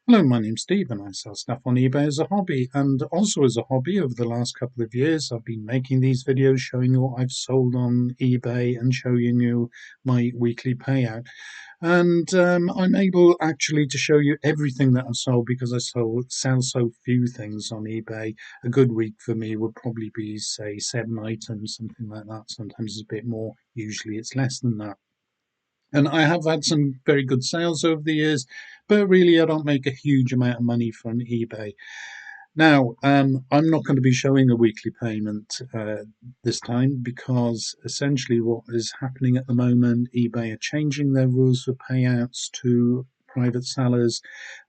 Hello, my name's Steve and I sell stuff on eBay as a hobby. And also as a hobby, over the last couple of years, I've been making these videos showing you what I've sold on eBay and showing you my weekly payout. And I'm able actually to show you everything that I've sold because sell so few things on eBay. A good week for me would probably be, say, 7 items, something like that. Sometimes it's a bit more, usually it's less than that. And I have had some very good sales over the years, but really I don't make a huge amount of money from eBay. Now, I'm not going to be showing a weekly payment this time because essentially what is happening at the moment, eBay are changing their rules for payouts to private sellers.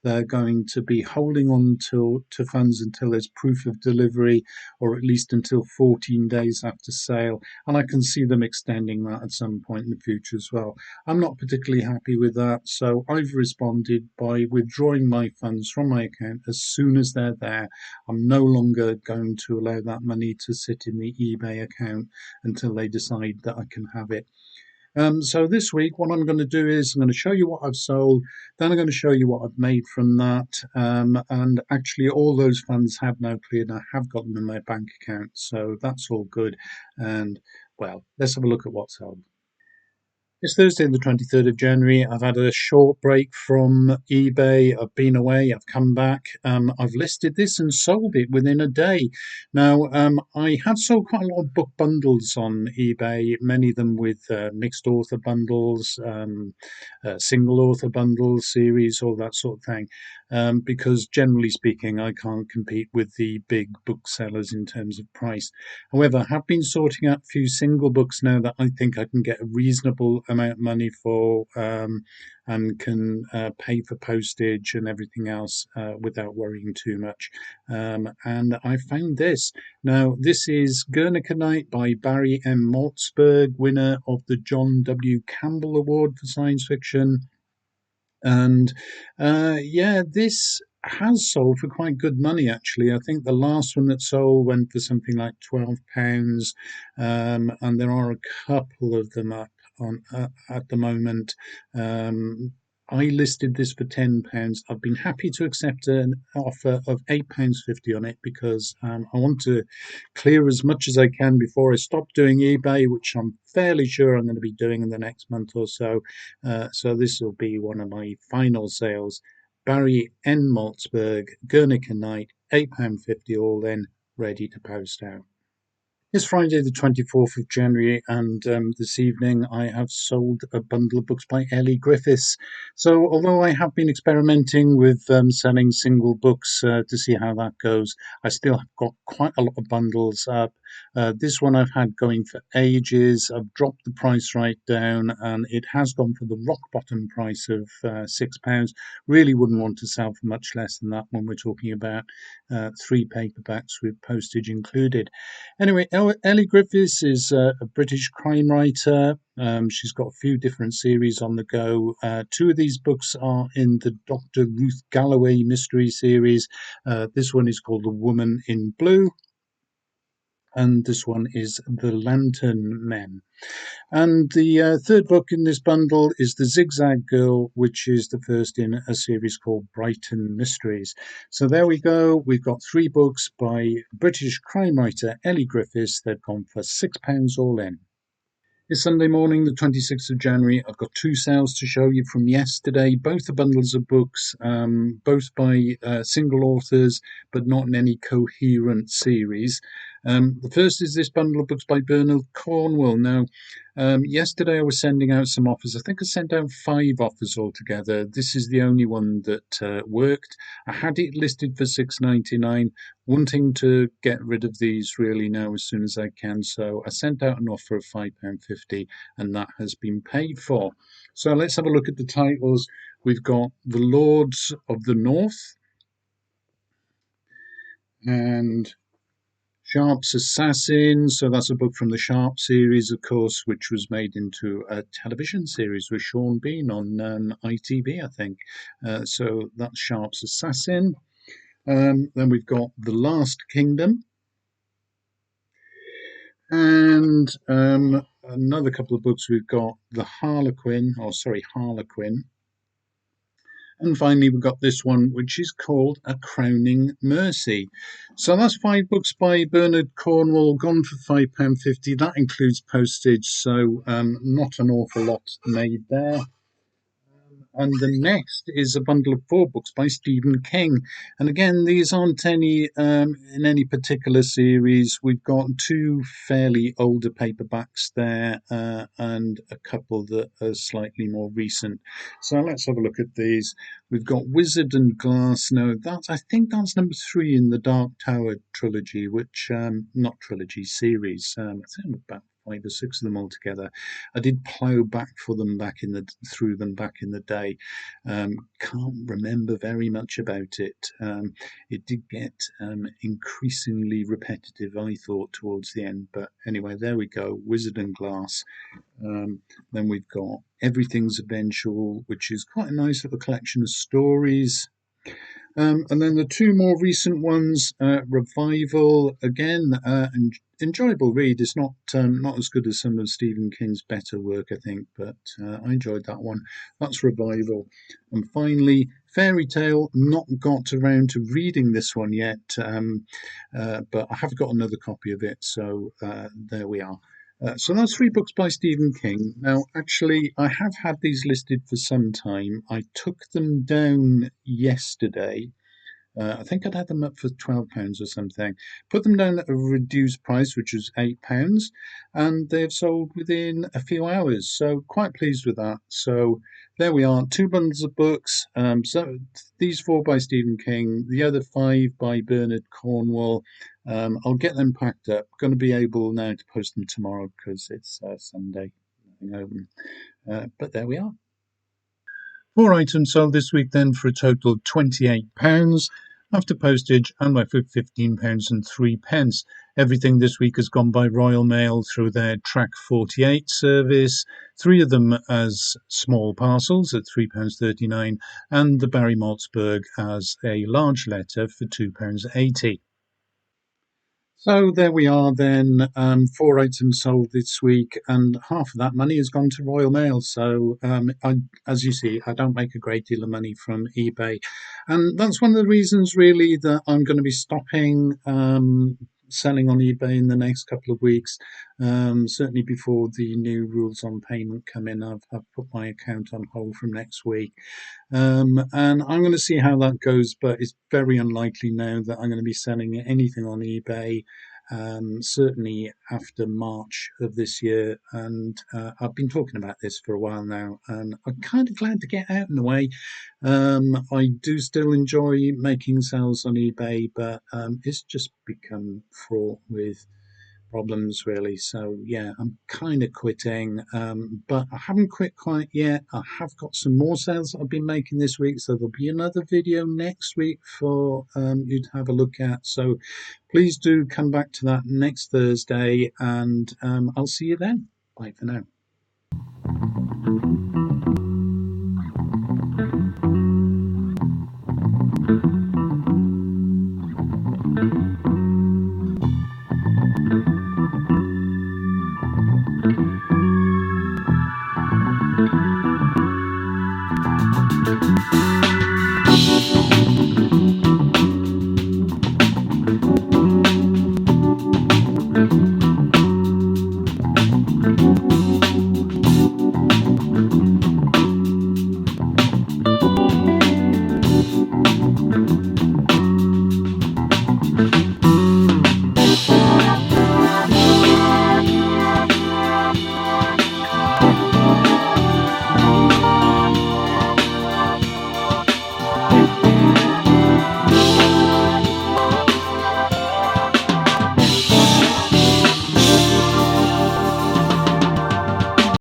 They're going to be holding on to funds until there's proof of delivery, or at least until 14 days after sale. And I can see them extending that at some point in the future as well. I'm not particularly happy with that, so I've responded by withdrawing my funds from my account as soon as they're there. I'm no longer going to allow that money to sit in the eBay account until they decide that I can have it. So this week, what I'm going to do is I'm going to show you what I've sold, then I'm going to show you what I've made from that, and actually all those funds have now cleared. I have got them in my bank account, so that's all good. And well, let's have a look at what's sold. It's Thursday, the 23rd of January. I've had a short break from eBay. I've been away. I've come back. I've listed this and sold it within a day. Now, I have sold quite a lot of book bundles on eBay, many of them with mixed author bundles, single author bundles, series, all that sort of thing. Because generally speaking, I can't compete with the big booksellers in terms of price. However, I have been sorting out a few single books now that I think I can get a reasonable amount of money for, and can pay for postage and everything else without worrying too much. And I found this. Now, this is Guernica Night by Barry M. Maltzberg, winner of the John W. Campbell Award for Science Fiction. And yeah, this has sold for quite good money, actually. I think the last one that sold went for something like £12, and there are a couple of them up on at the moment. Um, I listed this for £10. I've been happy to accept an offer of £8.50 on it because I want to clear as much as I can before I stop doing eBay, which I'm fairly sure I'm going to be doing in the next month or so. So this will be one of my final sales. Barry N. Maltzberg, Guernica Night, £8.50 all in, ready to post out. It's Friday, the 24th of January, and this evening I have sold a bundle of books by Ellie Griffiths. So, although I have been experimenting with selling single books to see how that goes, I still have got quite a lot of bundles up. This one I've had going for ages. I've dropped the price right down, and it has gone for the rock bottom price of £6. Really wouldn't want to sell for much less than that when we're talking about three paperbacks with postage included. Anyway, Ellie Griffiths is a British crime writer. She's got a few different series on the go. Two of these books are in the Dr. Ruth Galloway mystery series. This one is called The Woman in Blue, and this one is The Lantern Men. And the third book in this bundle is The Zigzag Girl, which is the first in a series called Brighton Mysteries. So there we go. We've got three books by British crime writer Ellie Griffiths. They've gone for £6 all in. It's Sunday morning, the 26th of January. I've got two sales to show you from yesterday. Both are bundles of books, both by single authors, but not in any coherent series. The first is this bundle of books by Bernard Cornwell. Now, yesterday I was sending out some offers. I think I sent out 5 offers altogether. This is the only one that worked. I had it listed for £6.99, wanting to get rid of these really now as soon as I can. So I sent out an offer of £5.50 and that has been paid for. So let's have a look at the titles. We've got The Lords of the North and Sharp's Assassin. So that's a book from the Sharp series, of course, which was made into a television series with Sean Bean on ITV, I think. So that's Sharp's Assassin. Then we've got The Last Kingdom. And another couple of books we've got The Harlequin, or sorry, Harlequin. And finally, we've got this one, which is called A Crowning Mercy. So that's 5 books by Bernard Cornwell, gone for £5.50. That includes postage, so not an awful lot made there. And the next is a bundle of 4 books by Stephen King. And again, these aren't any in any particular series. We've got 2 fairly older paperbacks there and a couple that are slightly more recent. So let's have a look at these. We've got Wizard and Glass. Now, I think that's number 3 in the Dark Tower trilogy, which, not trilogy, series. I think about 5 or 6 of them altogether. I did plough back through them back in the day. Can't remember very much about it. It did get increasingly repetitive, I thought, towards the end. But anyway, there we go. Wizard and Glass. Then we've got Everything's Eventual, which is quite a nice little collection of stories. And then the 2 more recent ones, Revival, again, an enjoyable read. It's not as good as some of Stephen King's better work, I think, but I enjoyed that one. That's Revival. And finally, Fairy Tale. Not got around to reading this one yet, but I have got another copy of it, so there we are. So that's 3 books by Stephen King. Now, actually, I have had these listed for some time. I took them down yesterday. I think I'd had them up for £12 or something. Put them down at a reduced price, which was £8, and they've sold within a few hours. So quite pleased with that. So there we are, 2 bundles of books. So these 4 by Stephen King, the other 5 by Bernard Cornwell. I'll get them packed up. Going to be able now to post them tomorrow because it's Sunday. Nothing open. But there we are. 4 items sold this week then for a total of £28 after postage and by £15.03. Everything this week has gone by Royal Mail through their Track 48 service, 3 of them as small parcels at £3.39 and the Barry Maltzberg as a large letter for £2.80. So there we are then, 4 items sold this week, and half of that money has gone to Royal Mail. So as you see, I don't make a great deal of money from eBay. And that's one of the reasons really that I'm going to be stopping selling on eBay in the next couple of weeks. Certainly before the new rules on payment come in, I've put my account on hold from next week. And I'm going to see how that goes, but it's very unlikely now that I'm going to be selling anything on eBay, certainly after March of this year. And I've been talking about this for a while now, and I'm kind of glad to get out in the way. I do still enjoy making sales on eBay, but it's just become fraught with problems really. So yeah, I'm kind of quitting, but I haven't quit quite yet. I have got some more sales that I've been making this week, so there'll be another video next week for you to have a look at. So please do come back to that next Thursday, and I'll see you then. Bye for now.